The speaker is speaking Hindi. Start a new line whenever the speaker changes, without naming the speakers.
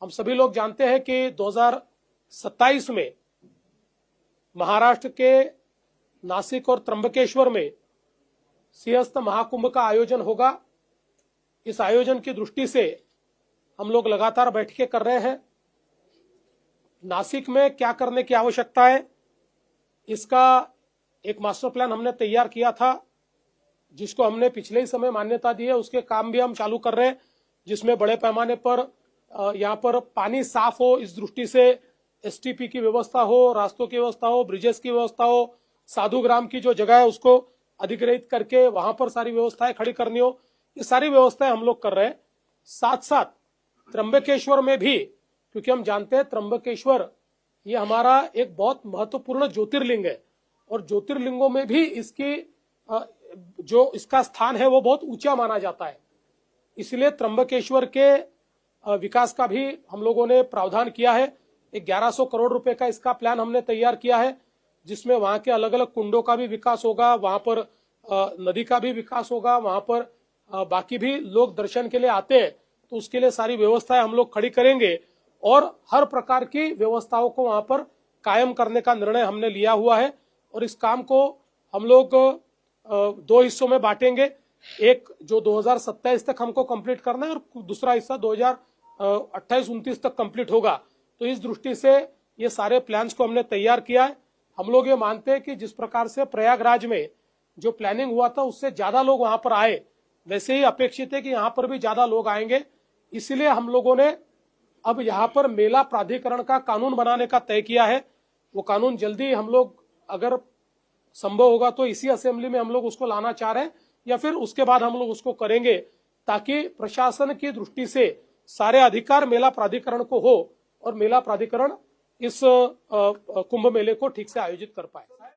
हम सभी लोग जानते हैं कि 2027 में महाराष्ट्र के नासिक और त्र्यंबकेश्वर में सिंहस्थ महाकुंभ का आयोजन होगा। इस आयोजन की दृष्टि से हम लोग लगातार बैठकें कर रहे हैं। नासिक में क्या करने की आवश्यकता है, इसका एक मास्टर प्लान हमने तैयार किया था, जिसको हमने पिछले ही समय मान्यता दी है। उसके काम भी हम चालू कर रहे हैं, जिसमें बड़े पैमाने पर यहाँ पर पानी साफ हो, इस दृष्टि से एसटीपी की व्यवस्था हो, रास्तों की व्यवस्था हो, ब्रिजेस की व्यवस्था हो, साधुग्राम की जो जगह है उसको अधिग्रहित करके वहां पर सारी व्यवस्थाएं खड़ी करनी हो। ये सारी व्यवस्थाएं हम लोग कर रहे हैं। साथ साथ त्र्यंबकेश्वर में भी, क्योंकि हम जानते हैं त्र्यंबकेश्वर ये हमारा एक बहुत महत्वपूर्ण ज्योतिर्लिंग है और ज्योतिर्लिंगों में भी इसकी जो इसका स्थान है वो बहुत ऊंचा माना जाता है। इसलिए त्र्यंबकेश्वर के विकास का भी हम लोगों ने प्रावधान किया है। 1100 करोड़ रुपए का इसका प्लान हमने तैयार किया है, जिसमें वहां के अलग अलग कुंडों का भी विकास होगा, वहां पर नदी का भी विकास होगा, वहां पर बाकी भी लोग दर्शन के लिए आते हैं तो उसके लिए सारी व्यवस्थाएं हम लोग खड़ी करेंगे और हर प्रकार की व्यवस्थाओं को वहां पर कायम करने का निर्णय हमने लिया हुआ है। और इस काम को हम लोग 2 हिस्सों में बांटेंगे। एक जो 2027 तक हमको कंप्लीट करना है और दूसरा हिस्सा 2028-29 तक कंप्लीट होगा। तो इस दृष्टि से ये सारे प्लान्स को हमने तैयार किया है। हम लोग ये मानते हैं कि जिस प्रकार से प्रयागराज में जो प्लानिंग हुआ था उससे ज्यादा लोग वहां पर आए, वैसे ही अपेक्षित है कि यहाँ पर भी ज्यादा लोग आएंगे। इसलिए हम लोगों ने अब यहाँ पर मेला प्राधिकरण का कानून बनाने का तय किया है। वो कानून जल्दी हम लोग, अगर संभव होगा तो इसी असेंबली में हम लोग उसको लाना चाह रहे हैं या फिर उसके बाद हम लोग उसको करेंगे, ताकि प्रशासन की दृष्टि से सारे अधिकार मेला प्राधिकरण को हो और मेला प्राधिकरण इस कुंभ मेले को ठीक से आयोजित कर पाए।